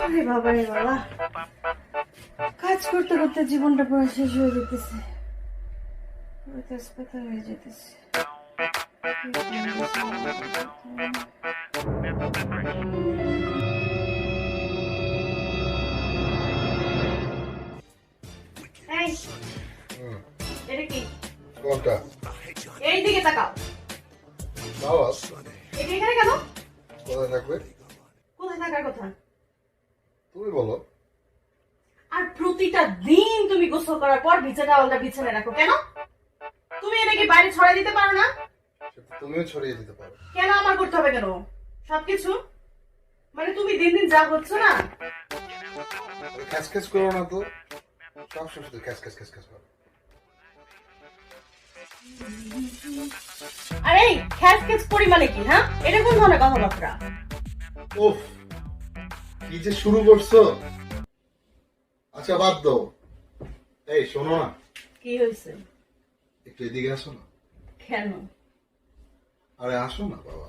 আরে বাবা রে বাবা, কাজ করতে করতে জীবনটা পুরো শেষ হয়ে যেতেছে, ব্যথা হয়ে যেতেছে। এই, এটা কি? কোনটা? এই দিকে তাকাও। আওয়াজ এটা এখানে কেন? কোথায় থাকবে? কোথায় থাকার কথা? তুমি বলো। আর প্রতিটা দিন তুমি গোসল করার পর ভিজা টাওয়ালটা বিছানায় রাখো কেন? তুমি এটাকে বাইরে ছড়াই দিতে পারো না? সেটা তুমিও ছড়িয়ে দিতে পারো। কেন আমার করতে হবে কেন সবকিছু? মানে তুমি দিন দিন যা হচ্ছে না। খ্যাস খ্যাস করো না তো, সবসময় শুধু খ্যাস খ্যাস খ্যাস খ্যাস করো। আরে খ্যাস খ্যাস করি মানে কি? হ্যাঁ, এটা কোন ধরনের কথাবার্তা? উফ, কি যে শুরু করছো। আচ্ছা বাদ দাও, এই শোনো না, কি হয়েছে? একটু এদিকে আসো না। কেন? আরে আসো না বাবা।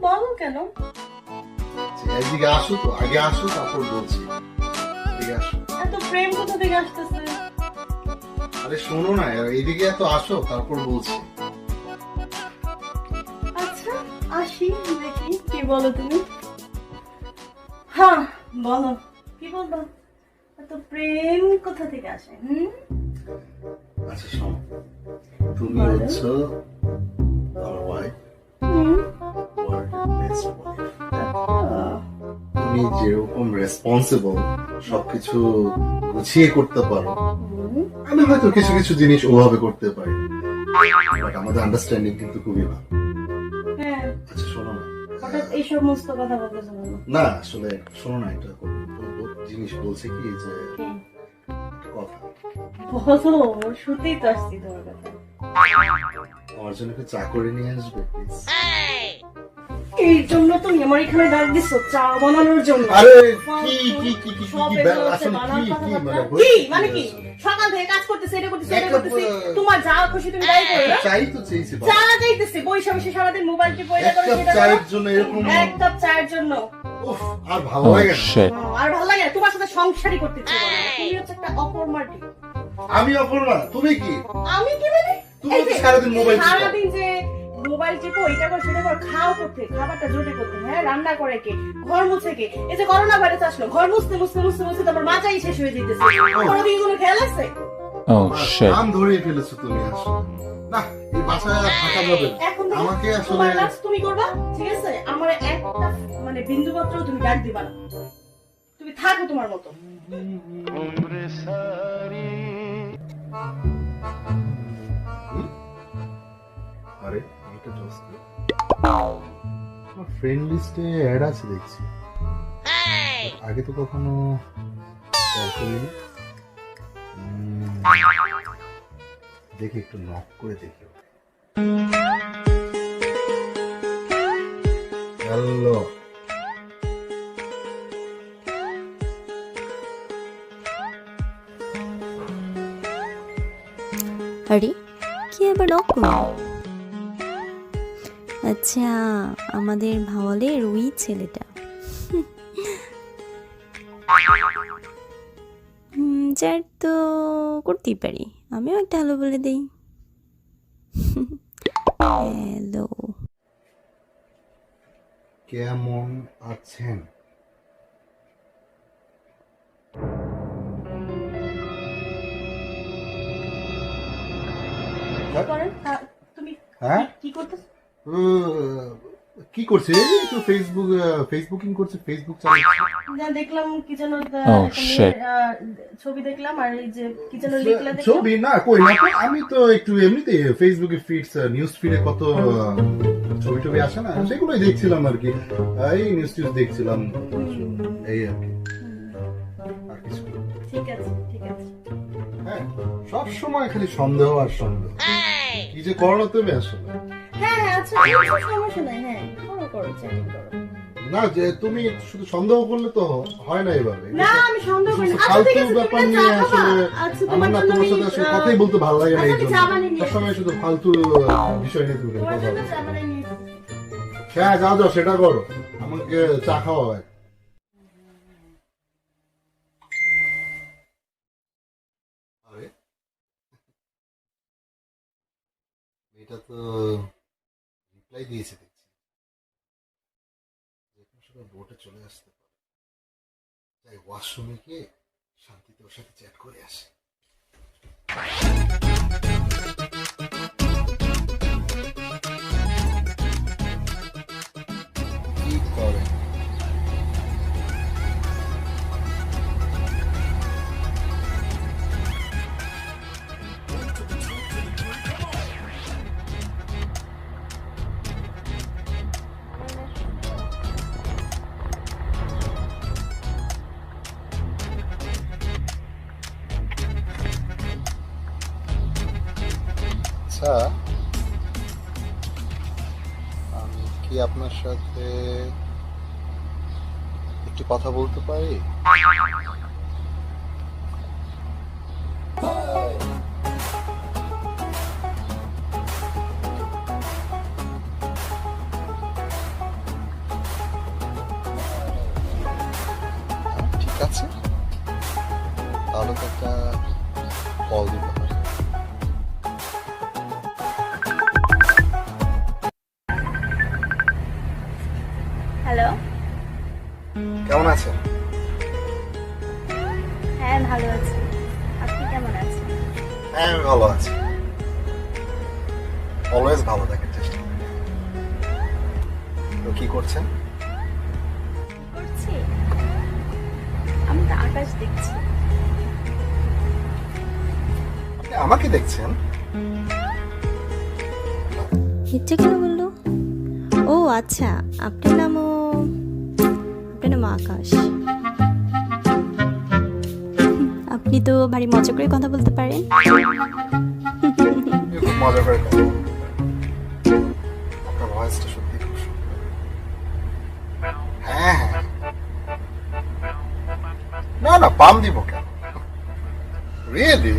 বলো কেন? আচ্ছা, এদিকে আসো তো, আগে আসো তারপর বলছি। এদিকে আসো। এত প্রেম কোথা থেকে আসতেছে? আরে শোনো না, এদিকে এত আসো তারপর বলছি। আচ্ছা আসি, দেখি কি বলো তুমি। হ্যাঁ বলো, কি বলবো? এত প্রেম কোথা থেকে আসে? আচ্ছা শোনো, তুমি বলো। হচ্ছে আমার ওয়াইফ, বেস্ট ওয়াইফ। তুমি যেরকম রেসপন্সিবল, সবকিছু গুছিয়ে করতে পারো, আমি হয়তো কিছু কিছু জিনিস ওভাবে করতে পারি, বাট আমাদের আন্ডারস্ট্যান্ডিং কিন্তু খুবই ভালো। হ্যাঁ, আচ্ছা শোনো না, হঠাৎ এই সমস্ত কথা বলতেছো কেন? না আসলে শোনো না, এটা জিনিস বলছে কি যে একটা কথা, বলো, শুনতেই তো আসছি তোমার কথা। আমার জন্য একটু চা করে নিয়ে আসবে প্লিজ? এই জন্য তুমি আমার এখানে ডাক দিছো চা বানানোর জন্য? আরে ফালতু, কি কি কি কি সব কি এগুলো হচ্ছে আসলে বানান কি কি কথাবার্তা। মানে কি মানে কি? সকাল থেকে কাজ করতেছে, এটা করতেছে, এটা করতেছে, তোমার যা খুশি তুমি তাই করো না? চাই তো চেয়েছি বাবা। চা চাইতেছে, বসে বসে সারাদিন মোবাইল টিপে এটা এক করো কাপ সেটা করো। চায়ের জন্য এরকম, এক কাপ চায়ের জন্য। উফ, আর ভালো লাগে না। আর ভালো লাগে না, তোমার সাথে সংসারই করতে ইচ্ছে করে না। তুমি হচ্ছে একটা অকর্মাটি। আমি অপূর্ণা, তুমি কি? আমি কি মানে? তুমি এই তো যে, সারাদিন মোবাইল টিপো। সারাদিন যে মোবাইল টিপো, এটা করো সেটা করো, খাও করতে, খাবারটা জোটে করতে, হ্যাঁ, রান্না করে কে, ঘর মুছে কে? এই যে করোনা ভাইরাস আসলো, ঘর মুছতে মুছতে মুছতে মুছতে তোমার মাথাই শেষ হয়ে যেতেছে। কোনোদিন কোনো খেয়াল আছে? Oh shit. নাম ধরিয়ে ফেলেছো তুমি আসলে। না, এই বাসায় আর থাকা যাবে না। এখন থেকে আমাকে আসলে তোমার কাজ তুমি করবা, ঠিক আছে? আমার একটা মানে বিন্দু মাত্র তুমি ডাক দিবা না। তুমি থাকো তোমার মতো। আরে এটা জোস্ত, আমার ফ্রেন্ড লিস্টে অ্যাড আছে দেখছি, আগে তো কখনো কল করিনি। দেখি একটু নক করে দেখি। হ্যালো, আরে কি আবার নক করলো? আচ্ছা, আমাদের ভাওয়ালের ওই ছেলেটা। যার তো করতেই পারি, আমিও একটা হ্যালো বলে দেই। হ্যালো, কেমন আছেন? করেন, তুমি হ্যাঁ? কি করতেছ? কি করছে? একটু ফেসবুকিং করছে, ফেসবুক চালাচ্ছে। যা দেখলাম কি যেন Oh, একটা shit. মেয়ের, ছবি দেখলাম, আর এই যে কি যেন লিখলা দেখলাম। ছবি না, কই না তো, আমি তো একটু এমনিতে ফেসবুকে নিউজ ফিডে কত ছবি টবি আসে না, সেগুলোই দেখছিলাম আর কি। এই নিউজ টিউজ দেখছিলাম, এই আর কি, আর কিছু না। ঠিক আছে, ঠিক আছে। হ্যাঁ, সব সময় খালি সন্দেহ আর সন্দেহ, কি যে করো না তুমি আসলে। হ্যাঁ হ্যাঁ, আচ্ছা ঠিক আছে, সমস্যা নাই। হ্যাঁ, করো করো, চ্যাটিং করো। না, যে তুমি শুধু সন্দেহ করলে তো হয় না এভাবে। না, আমি সন্দেহ করি না। আচ্ছা ফালতু ঠিক আছে, ব্যাপার তুমি নিয়ে চা খাবা? আসলে আচ্ছা, আমার না তোমার সাথে আসলে কথাই বলতে ভালো লাগে না, এই আচ্ছা, জন্য চা বানিয়ে নিয়ে সবসময় শুধু ফালতু বিষয় নিয়ে তুমি তোমার কথা জন্য বলো। চা বানিয়ে নিয়ে এসেছি। হ্যাঁ যাও যাও, সেটা করো, আমাকে চা খাওয়া হয়। এটা তো রিপ্লাই দিয়েছে দেখছি, যে কোনো সময় বোটে চলে আসতে পারে। তাই ওয়াশরুমে গিয়ে শান্তিতে ওর সাথে চ্যাট করে আসে। কি করে? আচ্ছা, আমি কি আপনার সাথে একটু কথা বলতে পারি? ঠিক আছে, তাহলে তো একটা কল দিতে পারি। হ্যালো। কেমন আছেন? হ্যাঁ, ভালো আছি। আপনি কেমন আছেন? হ্যাঁ, আমি ভালো আছি। অলওয়েজ ভালো থাকার চেষ্টা করি। তো কি করছেন? করছি, আমি তো আকাশ দেখছি। আপনি আমাকে দেখছেন? ইচ্ছে কেন বললো? ও আচ্ছা, আপনার নাম আকাশ। আপনি তো ভারী মজা করে কথা বলতে পারেন। খুব মজা করে কথা বলেন। আপনার ভয়েসটা সত্যি খুব সুন্দর। হ্যাঁ হ্যাঁ, না না, পাম দিব কেন? রিয়েলি?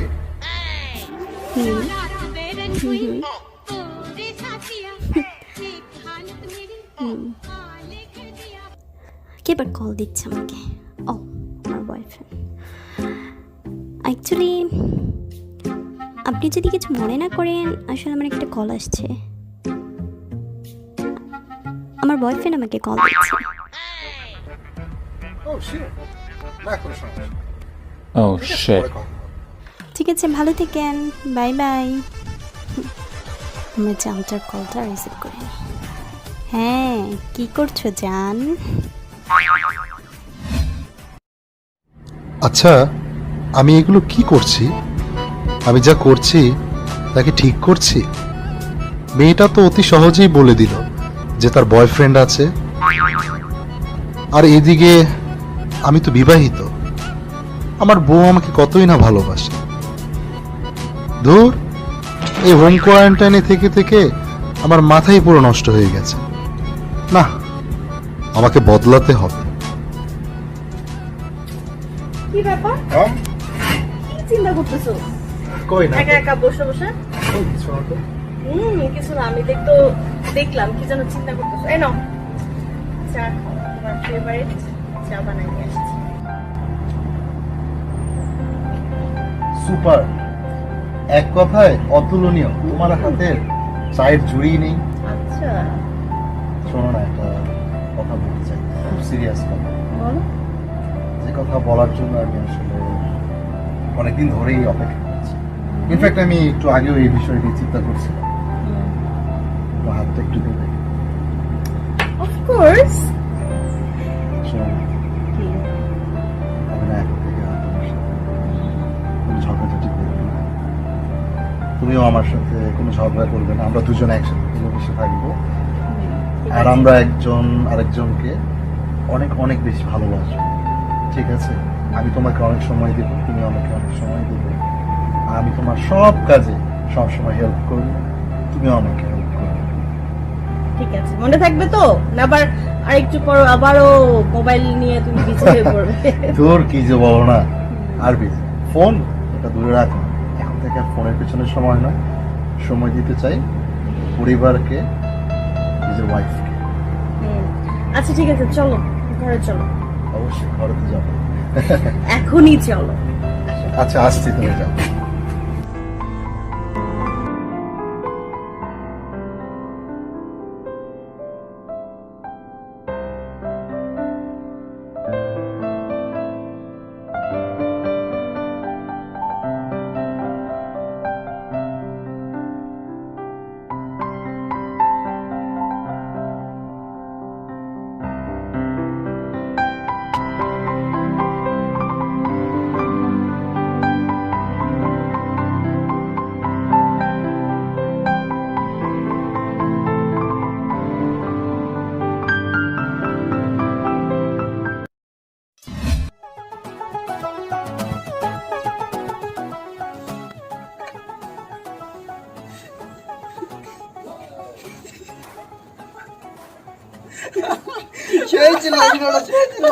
কে এবার কল দিচ্ছে আমাকে? ও, আমার বয়ফ্রেন্ড। অ্যাকচুয়ালি আপনি যদি কিছু মনে না করেন, আসলে আমার একটা কল আসছে। আমার বয়ফ্রেন্ড আমাকে কল দিচ্ছে। ও শিওর, না কোনো সমস্যা নেই। Oh ঠিক আছে, shit. পরে কথা হবে। ঠিক আছে, ভালো থেকেন। Bye bye. আমার জামটার কলটা রিসিভ করি। হ্যাঁ, কি করছো জান? আচ্ছা, আমি এগুলো কি করছি? আমি যা করছি তাকে ঠিক করছি? মেয়েটা তো অতি সহজেই বলে দিল যে তার বয়ফ্রেন্ড আছে, আর এদিকে আমি তো বিবাহিত। আমার বউ আমাকে কতই না ভালোবাসে। ধুর, এই হোম কোয়ারেন্টাইনে থেকে থেকে আমার মাথাই পুরো নষ্ট হয়ে গেছে। না, আমাকে বদলাতে হবে। কি ব্যাপার? কি চিন্তা করতেছো কই না, একা একা বসে বসে? কিছু না তো। কিছু না, আমি দেখলাম কি যেন চিন্তা করতেছো। এই নাও চা খাও, তোমার ফেভারিট চা বানাই নিয়ে আসছি। সুপার, এক কথায় অতুলনীয়। তোমার হাতের চায়ের জুড়ি নেই। আচ্ছা, শোনো না, একটা কথা বলতে চাই, খুব সিরিয়াস কথা। বলো। যে কথা বলার জন্য আমি আসলে অনেকদিন ধরেই অপেক্ষা করছি। ইনফ্যাক্ট আমি একটু আগেও এই বিষয়টি চিন্তা করছিলাম। তোমার হাতটা একটু দেবে? অফকোর্স। শোনো না, আমি না এখন থেকে আর তোমার সাথে কোনো ঝগড়াঝাটি করবো না। তুমিও আমার সাথে কোনো ঝগড়া করবে না। আমরা দুজন একসাথে মিলেমিশে থাকবো, আর আমরা একজন আরেকজনকে অনেক অনেক বেশি ভালোবাসবো। ঠিক আছে? আমি তোমাকে অনেক সময় দেব, তুমি আমাকে অনেক সময় দেবে। আমি তোমার সব কাজে সবসময় হেল্প করবো, তুমিও আমাকে হেল্প করবে। ঠিক আছে, মনে থাকবে তো? না আবার আরেকটু পর আবারও মোবাইল নিয়ে তুমি বিজি হয়ে পড়বে? তোর কি যে বলো না, আর বিজি ফোন এটা দূরে রাখো। এখন থেকে আর ফোনের পেছনে সময় নয়, সময় দিতে চাই পরিবারকে, নিজের ওয়াইফকে। আচ্ছা ঠিক আছে, চলো ঘরে চলো। অবশ্যই ঘরে তো যাবো। এখনই চলো। আচ্ছা আসছি, তুমি যাও। সেই ছিল ভিডিওটা, সেই ছিল।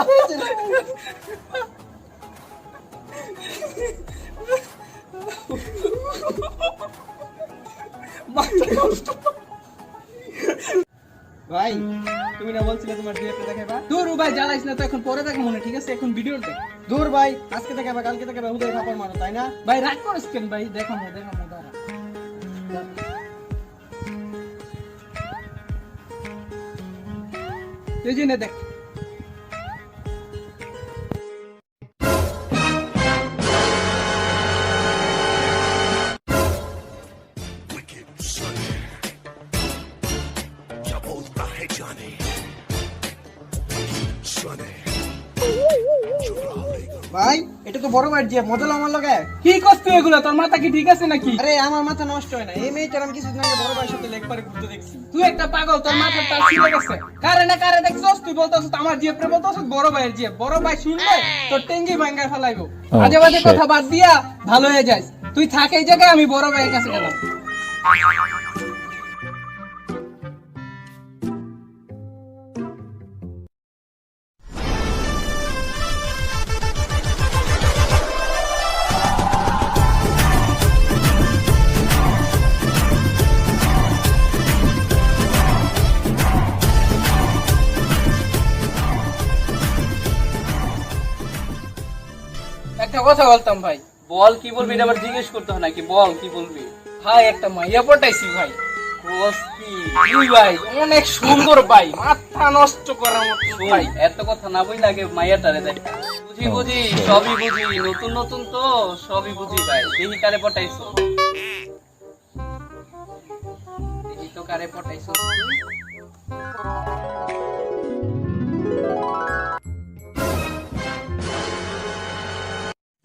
ভাই তুমি না বলছিলে তোমার ডিএফটা দেখাবা? দূর ভাই জ্বালাইস না তো, এখন পরে দেখো মনে, ঠিক আছে? এখন ভিডিও দেখ। দূর ভাই, আজকে দেখাবা কালকে দেখাবা, উদয় খাবার মারো, তাই না? ভাই রাগ করিস কেন ভাই? দেখামো দাঁড়া। এই যে নে দেখ। ভাই এটা তো বড় ভাই যে মজা আমার লগে। কি করছিস তুই এগুলো? তোর মাথা কি ঠিক আছে নাকি? আরে আমার মাথা নষ্ট হয় না, এই মেয়েটার আমি কিছুদিন আগে বড় ভাইয়ের সাথে লেগ পারে ঘুরতে দেখছি। তুই একটা পাগল, তোর মাথা তার ছিঁড়ে গেছে। কারে দেখছস? তুই বলতাছিস আমার জিএফ রে বলতাছিস বড় ভাইয়ের জিএফ। বড় ভাই শুনলে তোর টেঙ্গি ভাঙা ফেলাইবো। আজে বাজে কথা বাদ দিয়া ভালো হয়ে যাস। তুই থাক এই জায়গায়, আমি বড় ভাইয়ের কাছে গেলাম। একটা কথা বলতাম ভাই। বল কি বলবি? এটা আবার জিজ্ঞেস করতে হয় নাকি? বল কি বলবি? ভাই একটা মাইয়া পটাইছি ভাই। কোস্তি দুই ভাই অনেক সুন্দর ভাই, মাথা নষ্ট করার মতো ভাই। ভাই এত কথা না বই লাগে, মাইয়াটারে দেখ। বুঝি সবই বুঝি, নতুন তো সবই বুঝি ভাই। দেখি কারে পটাইছো, দেখি তো কারে পটাইছো।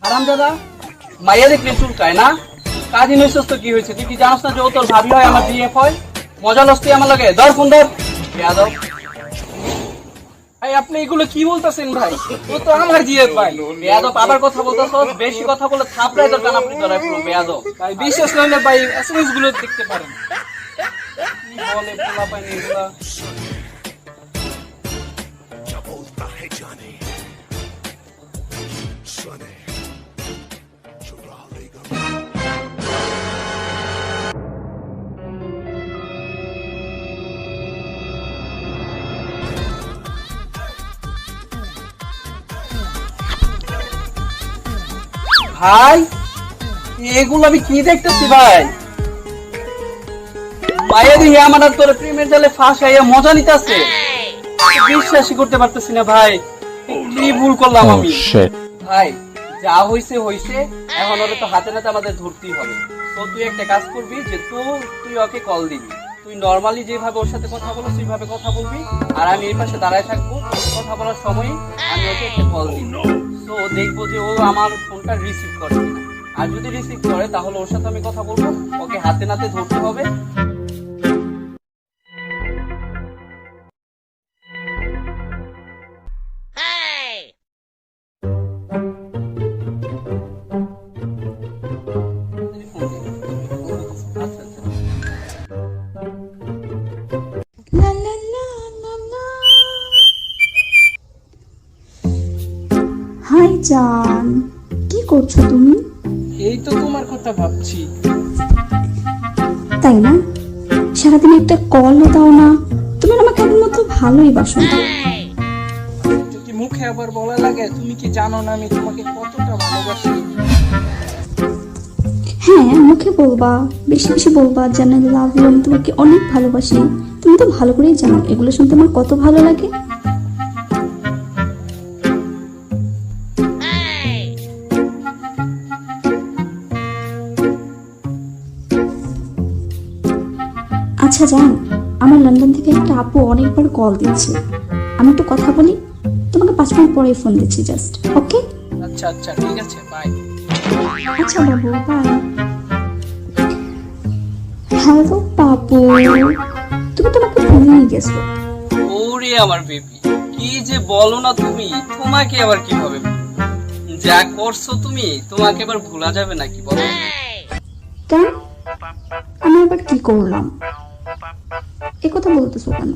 আরাম দাদা, মাইয়া দেখলে চুলকায় না? কাজী নইছস তো কি হয়েছে? তুই কি জানোস না যে ও তোর ভাবি হয়, আমার বিএফ হয়? মজা লস্তি আমার লাগে। ধর ফোন ধর। বেয়াদব। ভাই আপনি এগুলো কি বলতেছেন ভাই? ও তো আমার জিএফ ভাই। বেয়াদব আবার কথা বলতেছস? বেশি কথা বলে থাপড়াই তোর কানাপড়ি ধরাই পুরো বেয়াদব। ভাই বিশ্বাস করলে ভাই এসএমএস গুলো দেখতে পারেন। কি বলে পোলা পাইনি এগুলা? ভাই এগুলো আমি কি দেখতেছি ভাই? মায়া দিয়ে আমার আর তোর প্রেমের জালে ফাঁসাইয়া মজা নিতেছে। বিশ্বাসই করতে পারতেছি না ভাই, কি ভুল করলাম আমি। ভাই যা হইছে হইছে, এখন ওরা তো হাতে নাতে আমাদের ধরতেই হবে। তো তুই একটা কাজ করবি যে তুই ওকে কল দিবি। তুই নর্মালি যেভাবে ওর সাথে কথা বলো সেইভাবে কথা বলবি, আর আমি এই পাশে দাঁড়ায় থাকবো। কথা বলার সময় আমি ওকে একটা কল দিব। তো দেখবো যে ও আমার ফোনটা রিসিভ করে কিনা। আর যদি রিসিভ করে তাহলে ওর সাথে আমি কথা বলবো। ওকে হাতে নাতে ধরতে হবে। আচ্ছা আচ্ছা। হাই জান, কি করছো তুমি? এই তো তোমার কথা ভাবছি। তাই না? সারাদিন একটা কলও দাও না। তুমি না আমাকে আগের মতো ভালোই বাসো না। যদি মুখে আবার বলা লাগে, তুমি কি জানো না আমি তোমাকে কতটা ভালোবাসি? হ্যাঁ, মুখে বলবা, বেশি বেশি বলবা জান আই লাভ ইউ, আমি তোমাকে অনেক ভালোবাসি। তুমি তো ভালো করেই জানো এগুলো শুনতে আমার কত ভালো লাগে। আচ্ছা জান, আমার লন্ডন থেকে একটা আপু অনেকবার কল দিচ্ছে। আমি একটু কথা বলি, তোমাকে 5 মিনিট পরে ফোন দিচ্ছি জাস্ট। ওকে? আচ্ছা আচ্ছা ঠিক আছে, বাই। আচ্ছা বাবু, বাই। হ্যালো বাবু, তুমি তো আমাকে ভুলেই গেছো। ওরে আমার বেবি, কি যে বলো না তুমি। তোমাকে আবার কিভাবে ভুলবো? যা করছো তুমি, তোমাকে আবার ভোলা যাবে নাকি বলো? কেন? আমি আবার কি করলাম? এ কথা বলতেছো কেন?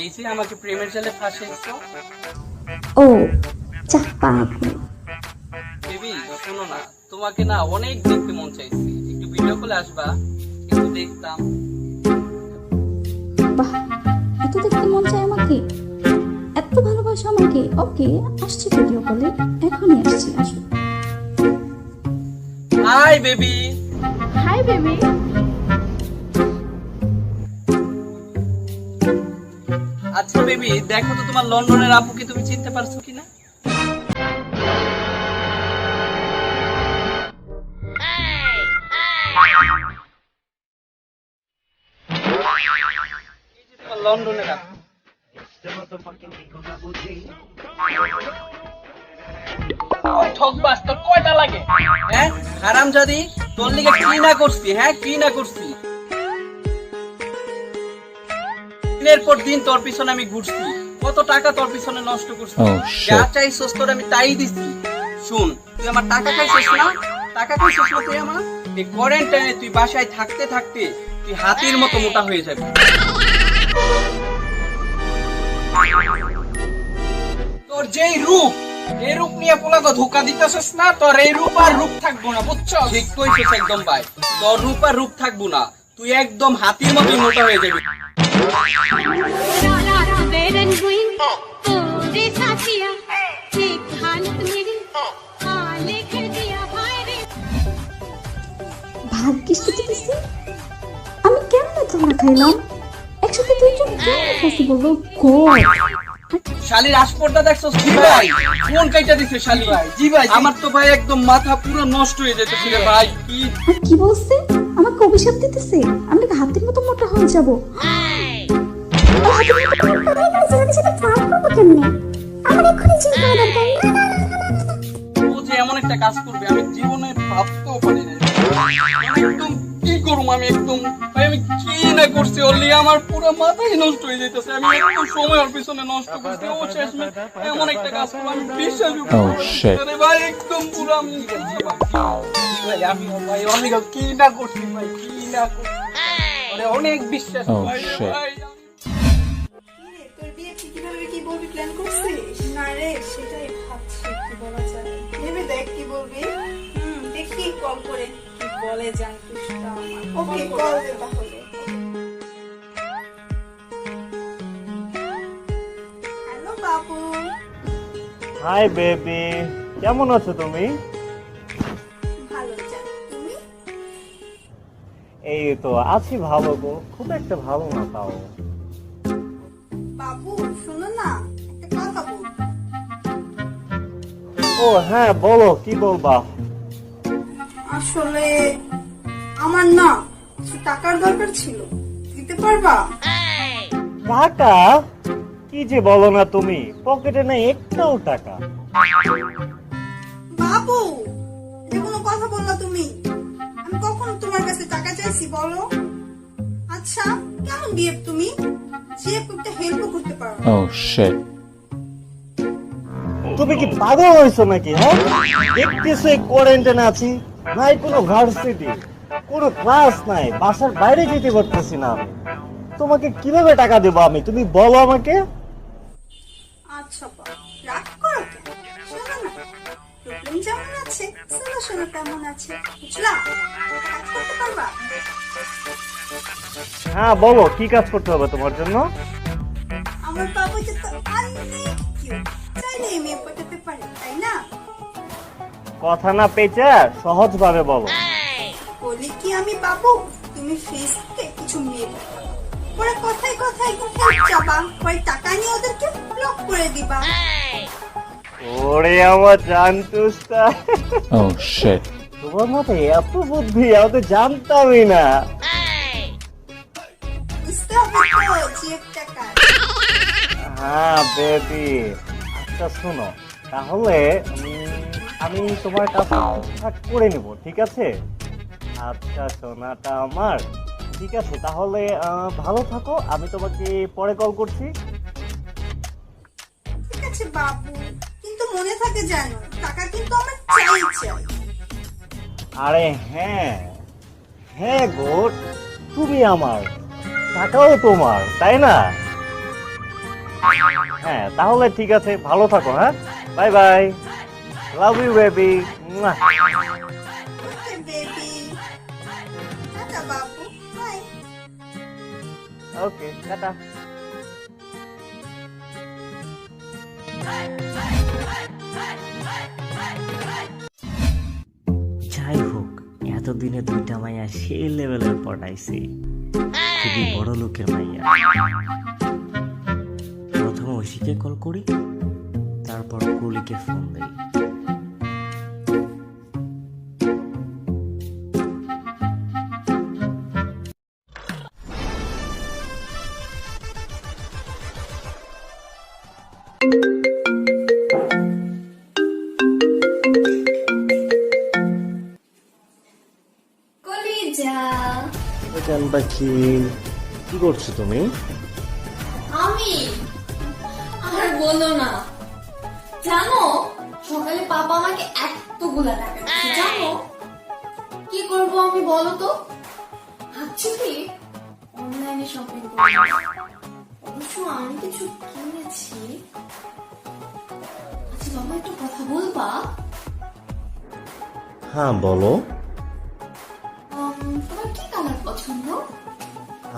এই যে আমাকে প্রেমের জালে ফাঁসিয়েছো। ও চাপা আপু। বেবি শোনো না, তোমাকে না অনেক দেখতে মন চাইছে, একটু ভিডিও কলে আসবা, একটু দেখতাম। বাহ, এত দেখতে মন চায় আমাকে, এত ভালোবাসা আমাকে। ওকে, আসছি ভিডিও কলে, এখনই আসছি, আসো। Hi baby. Hi baby. আচ্ছা বেবি, দেখো তো তোমার লন্ডনের আপুকে তুমি চিনতে পারছো কিনা? এই যে তোমার লন্ডনের আপু। ওই ঠকবাজ, তোর কয়টা লাগে? হ্যাঁ হারামজাদি, তোর লিগে কি না করছি, হ্যাঁ কি না করছি। দিনের পর দিন তোর পিছনে আমি ঘুরছি, কত টাকা তোর পিছনে নষ্ট করছি, যা চাইছস তোর আমি তাই দিছি। শুন, তুই আমার টাকা খাইছিস না, টাকা খাইছিস না তুই আমার। এই কোয়ারেন্টাইনে তুই বাসায় থাকতে থাকতে তুই হাতির মতো মোটা হয়ে যাবি। তোর যেই রূপ, এই রূপ নিয়ে পোলাকে ধোকা দিতেছিস না, তোর এই রূপ আর রূপ থাকবো না, বুঝছো? ঠিক কইছিস একদম ভাই, তোর রূপ আর রূপ থাকবো না, তুই একদম হাতির মতোই মোটা হয়ে যাবি। रात बेरन हुई तोरे साथिया एक हालत मेरी हाले कर दिया भाई रे। ভাগ্যিস তো দিতেছি, আমি কেমনে ধরা খাইলাম, একসাথে দুইজন কেমনে পসিবল? গড, শালির আসপর্দা দেখছো কি ভাই? ফোন কাইটা দিছে শালি। জি ভাই, আমার তো ভাই একদম মাথা পুরো নষ্ট হয়ে যেতেছে রে ভাই। কি আর কি বলছে? আমাকে অভিশাপ দিতেছে আমি নাকি হাতের মতো মোটা হয়ে যাব। ও যে এমন একটা কাজ করবে আমি জীবনে ভাবতেও পারি না। একদম কি করব আমি, একদম ভাই আমি কি না করছি, অলি আমার পুরো মাথাই নষ্ট হয়ে যাইতেছে। আমি একটু সময় ওর পিছনে নষ্ট করছি, ও শেষমেশ এমন একটা কাজ করবো আমি বিশ্বাসই করতে পারি না ভাই। একদম পুরো আমি ভাই, আমি ভাই অনেক কি না করছি ভাই, কি না করছি, মানে অনেক বিশ্বাস ভাই। তোর বিয়ে কি কিভাবে কি বলবি প্ল্যান করছিস? না রে, সেটাই ভাবছি কি বলা যায়। ভেবে দেখ কি বলবি। দেখি কল করে কি বলে জানতুসটা আমার। ওকে, কল দে তাহলে। হ্যালো বাবু। হাই বেবি, কেমন আছো তুমি? ভালো জান, তুমি? এই তো আছি ভালো গো, খুব একটা ভালো না তাও। বাবু শোনো না, একটা কথা বল। ও হ্যাঁ বলো, কি বলবা? আসলে আমার না কিছু টাকার দরকার ছিল, দিতে পারবা? টাকা? কি যে বলো না তুমি, পকেটে নেই একটাও টাকা। বাবু, এটা কোনো কথা বললা তুমি? আমি কখন তোমার কাছে টাকা চাইছি বলো? আচ্ছা, কেমন বিহেভ তুমি? যে একটা হেল্প করতে পারো। তুমি কি পাগল হয়েছো নাকি? হ্যাঁ, দেখতেছো এই কোয়ারেন্টাইনে আছি, নাই কোনো ভার্সিটি, কোনো ক্লাস নাই, বাসার বাইরে যেতে পারতেছি না আমি। তোমাকে কিভাবে টাকা দেবো আমি, তুমি বলো আমাকে। আচ্ছা বাবা, রাগ করো কেন? শোনো না, প্রবলেম যেমন আছে সলিউশনও তেমন আছে, বুঝলা? কাজ করতে পারবা? হ্যাঁ বলো, কি কাজ করতে হবে তোমার জন্য? আমার বাবু যে তো অনেক কিউট, চাইলে মেয়ে পটাতে পারে, তাই না? কথা না পেঁচে সহজ ভাবে বলো। বলি কি আমি বাবু, তুমি ফেসবুকে কিছু মেয়ে পরে কথায় কথায় হেল্প চাবা, পরে টাকা নিয়ে ওদেরকে ব্লক করে দিবা। ওরে আমার জানতুসটা, তোমার মতো এত বুদ্ধি আমি তো জানতামই না। বুঝতে হবে তো জিএফ টাকা। হ্যাঁ বেবি, আচ্ছা শোনো, তাহলে আমি তোমার কাছে ঠিকঠাক করে নিব, ঠিক আছে? আচ্ছা সোনাটা আমার, ঠিক আছে তাহলে ভালো থাকো, আমি তোমাকে পরে কল করছি। ঠিক আছে বাবু, কিন্তু মনে থাকে জানো, টাকা কিন্তু আমার চাই। আরে হ্যাঁ হ্যাঁ গো, তুমি আমার, টাকাও তোমার, তাই না? হ্যাঁ তাহলে ঠিক আছে, ভালো থাকো। হ্যাঁ, bye bye, love you baby. Baby tata বাবু, বাই। Okay, tata. যাই হোক, এতদিনে দুইটা মাইয়া সেই লেভেলের পটাইছে, খুবই বড় লোকের মাইয়া। প্রথমে ঐশীকে কল করি, তারপর কলিকে ফোন দেই। কলিজা, জান পাখি, কি করছো তুমি? আমি আর বলো না, জানো সকালে পাপা আমাকে এতগুলা টাকা দিয়েছে, জানো কি করবো আমি বলো তো? ভাবছি কি অনলাইনে শপিং করবো। অবশ্য আমি কিছু কিনেছি। আচ্ছা বাবা, একটু কথা বলবা? হ্যাঁ বলো। তোমার কি কালার পছন্দ?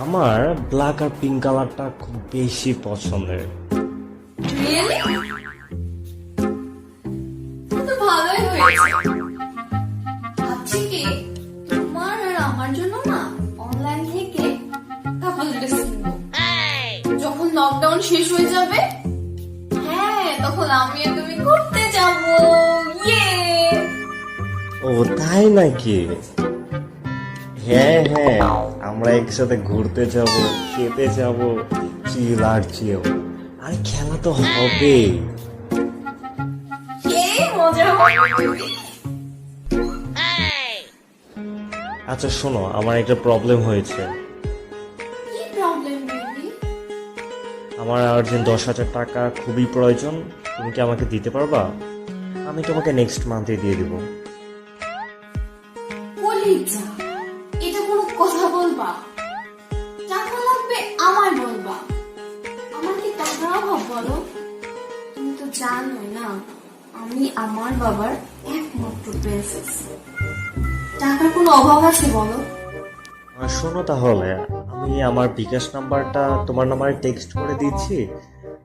আমার ব্ল্যাক আর পিঙ্ক কালারটা খুব বেশি পছন্দের। রিয়েলি? তো ভালোই হয়েছে। ভাবছি কি তোমার আর আমার জন্য না অনলাইন থেকে কাপল ড্রেস কিনবো। যখন লকডাউন শেষ হয়ে যাবে, হ্যাঁ তখন আমি আর তুমি ঘুরতে যাবো। ইয়ে, ও তাই নাকি? হ্যাঁ হ্যাঁ, আমরা একসাথে ঘুরতে যাব, খেতে যাব, চিল আর চিল, আর খেলা তো হবে। মজা হবে। আচ্ছা শোনো, আমার একটা প্রবলেম হয়েছে। কি প্রবলেম বেবি? আমার আর্জেন্ট 10,000 টাকা খুবই প্রয়োজন, তুমি কি আমাকে দিতে পারবা? আমি তোমাকে নেক্সট মান্থে দিয়ে দিব। কলিজা, এটা কোনো কথা বলবা? টাকা লাগবে আমার বলবা। আমার কি টাকার অভাব বলো? তুমি তো জানোই না আমি আমার বাবার একমাত্র প্রিন্সেস। টাকার কোনো অভাব আছে বলো? শোনো তাহলে, আমি আমার বিকাশ নাম্বারটা তোমার নাম্বারে টেক্সট করে দিচ্ছি,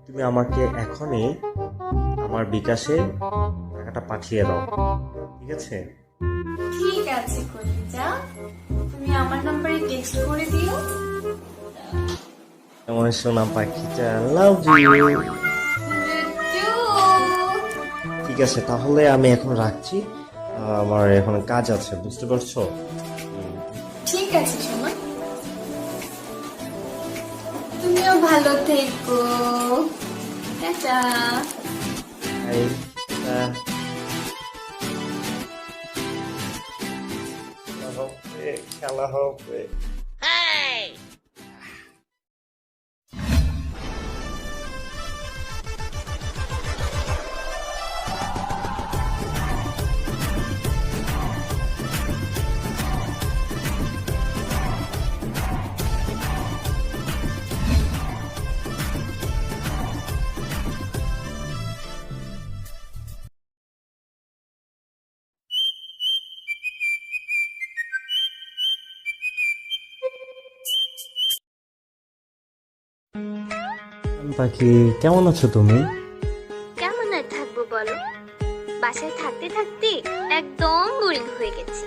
তুমি আমাকে এখনই আমার বিকাশে টাকাটা পাঠিয়ে দাও, ঠিক আছে? ঠিক আছে কলিজা, তুমি আমার নাম্বারে টেক্সট করে দিও। আমার সোনা পাখিটা, লাভ ইউ। ঠিক আছে, তাহলে আমি এখন রাখছি, আমার এখন কাজ আছে, বুঝতে পারছো? ঠিক আছে সোনা, তুমিও ভালো থেকো। টাটা। এই, খেলা হবে। পাখি, কেমন আছো তুমি? কেমন আর থাকবো বলো, বাসায় থাকতে থাকতে একদম বোরিং হয়ে গেছি।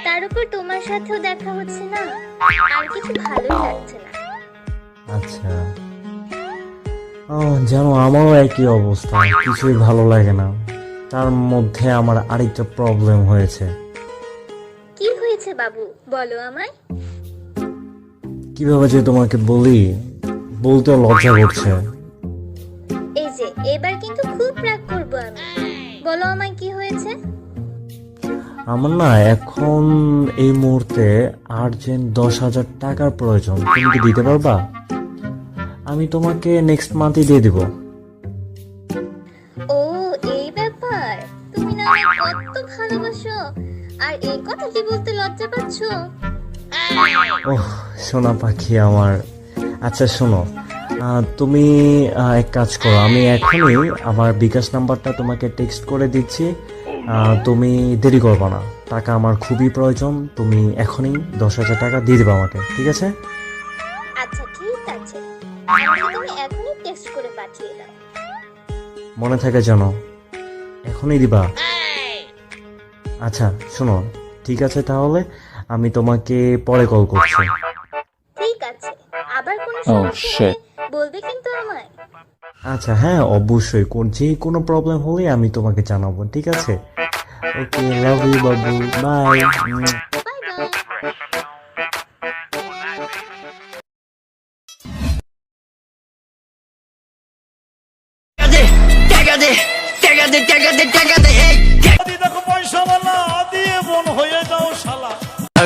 তার উপর তোমার সাথেও দেখা হচ্ছে না, আর কিছু ভালো লাগছে না। আচ্ছা, জানো আমারও একই অবস্থা, কিছুই ভালো লাগে না। তার মধ্যে আমার আরেকটা প্রবলেম হয়েছে। কি হয়েছে বাবু, বলো আমায়। কিভাবে যে তোমাকে বলি, বলতে লজ্জা করছে। এই যে এবার কিন্তু খুব রাগ করবো আমি, বলো আমায় কি হয়েছে। আমার না এখন এই মুহূর্তে আর্জেন্ট 10,000 টাকার প্রয়োজন, তুমি কি দিতে পারবা? আমি তোমাকে নেক্সট মান্থে দিয়ে দিব। ও এই ব্যাপার, তুমি না আমায় কত ভালোবাসো, আর এই কথাটি বলতে লজ্জা পাচ্ছো। ওহ সোনা পাখি আমার, আচ্ছা শোনো, তুমি এক কাজ করো, আমি এখনই আমার বিকাশ নাম্বারটা তোমাকে টেক্সট করে দিচ্ছি। তুমি দেরি করবে না, টাকা আমার খুবই প্রয়োজন। তুমি এখনই 10,000 টাকা দিয়ে দেবে আমাকে, ঠিক আছে? আচ্ছা ঠিক আছে, আমাকে তুমি এখনই টেক্সট করে পাঠিয়ে দাও। মনে থাকে যেন, এখনই দিবা। আচ্ছা শোনো, ঠিক আছে তাহলে আমি তোমাকে পরে কল করছি। ঠিক আছে, আবার কোনো সমস্যা হলে বলবে কিন্তু আমায়। আচ্ছা হ্যাঁ অবশ্যই, যে কোনো প্রবলেম হলে আমি তোমাকে জানাবো, ঠিক আছে? ওকে, love you Babu, by. Bye bye.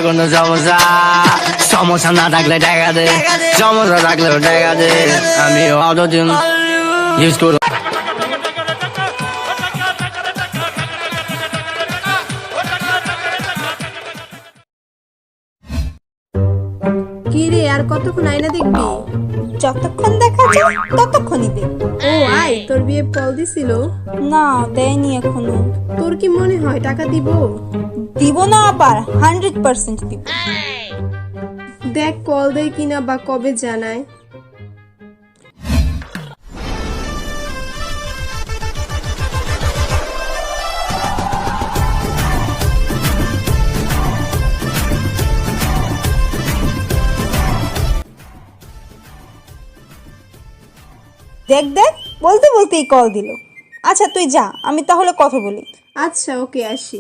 কোনো সমস্যা সমস্যা না থাকলে টাকা দে, সমস্যা থাকলেও টাকা দে। আমি অতদিন ইউজ করব। কি রে, আর কতক্ষণ আয়না দেখবি? যতক্ষণ দেখা যায় ততক্ষণই দেখ। ও আয়, তোর বিয়ে কল দিছিল? না দেয়নি এখনো। তোর কি মনে হয় টাকা দিব? দিব না, আবার 100% দিব। দেখ কল দেয় কিনা বা কবে জানায়। দেখ দেখ, বলতে বলতেই কল দিল। আচ্ছা তুই যা, আমি তাহলে কথা বলি। আচ্ছা ওকে, আসি।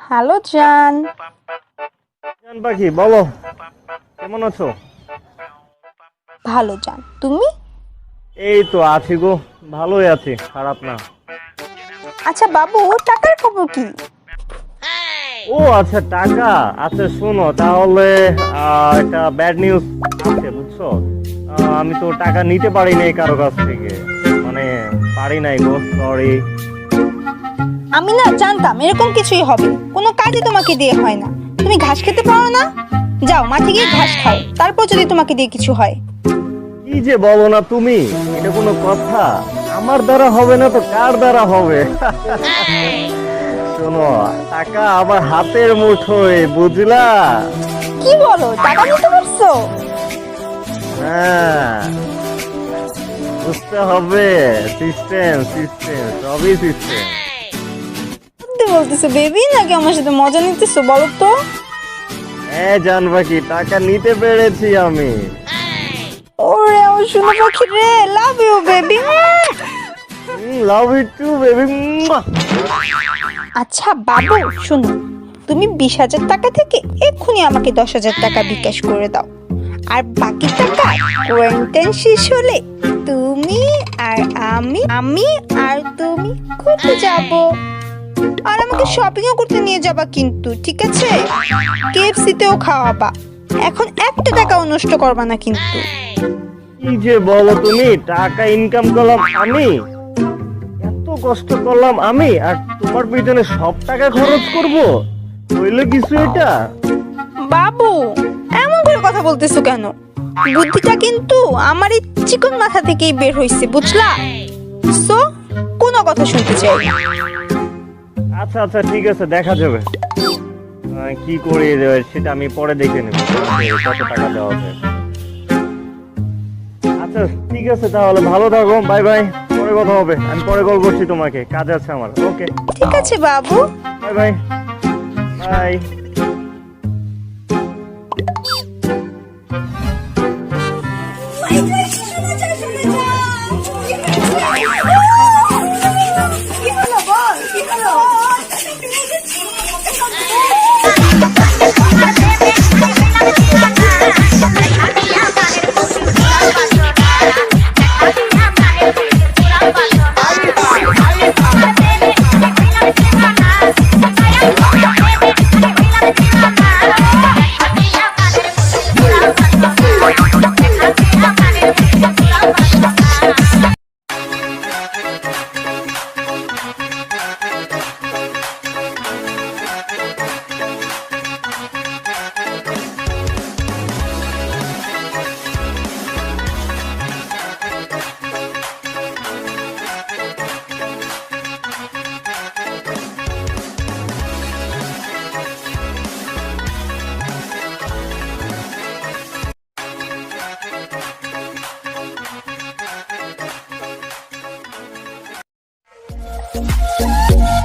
হ্যালো জান। জান পাখি বলো, কেমন আছো? ভালো জান, তুমি? এই তো আছি গো, ভালোই আছি, খারাপ না। আচ্ছা বাবু, টাকার খবর কি? ও আচ্ছা টাকা, আচ্ছা শোনো তাহলে একটা ব্যাড নিউজ আছে বুঝছো। আমি তো টাকা নিতে পারি নাই কারো কাছ থেকে, মানে পারি নাই গো, সরি। আমি না জানতাম এরকম কিছুই হবে, কোনো কাজে তোমাকে দিয়ে হয় না। তুমি ঘাস খেতে পারো না? যাও মাঠে গিয়ে ঘাস খাও, তারপর যদি তোমাকে দিয়ে কিছু হয়। কি যে বলো না তুমি, এটা কোনো কথা? আমার দ্বারা হবে না তো কার দ্বারা হবে? শোনো, টাকা আমার হাতের মুঠোয়, বুঝলা? কি বলো, টাকা নিতে পারছো? হ্যাঁ, বুঝতে হবে, সিস্টেম সিস্টেম, সবই সিস্টেম। সত্যি বলতেছো বেবি নাকি আমার সাথে মজা নিতেছো বলো তো? হ্যাঁ জানবা কি, টাকা নিতে পেরেছি আমি। ওরে আমার সোনা পাখি রে, love you baby. Love you too baby. আচ্ছা বাবু শোনো, তুমি 20,000 টাকা থেকে এক্ষুনি আমাকে 10,000 টাকা বিকাশ করে দাও। আর বাকি টাকা কোয়ারেন্টাইন শেষ হলে তুমি আর আমি আর তুমি ঘুরতে যাব। আর আমাকে শপিংও করতে নিয়ে যাবা কিন্তু, ঠিক আছে? KFC তেও খাওয়াবা। এখন একটা টাকাও নষ্ট করবা না কিন্তু। কি যে বলো তুমি, টাকা ইনকাম করলাম আমি, এত কষ্ট করলাম আমি, আর তোমার পিছনে সব টাকা খরচ করব? হইলো কিছু এটা? বাবু এমন করে কথা বলতেছো কেন? বুদ্ধিটা কিন্তু আমার এই চিকন মাথা থেকেই বের হইছে, বুঝলা? সো কোনো কথা শুনতে চাই না। আচ্ছা আচ্ছা ঠিক আছে, দেখা যাবে কি করে সেটা আমি পরে দেখে নেব, কত টাকা দেওয়া যায়। আচ্ছা ঠিক আছে তাহলে, ভালো থাকো, বাই বাই, পরে কথা হবে। আমি পরে কল করছি তোমাকে, কাজ আছে আমার। ওকে ঠিক আছে বাবু, বাই বাই বাই। Baby, না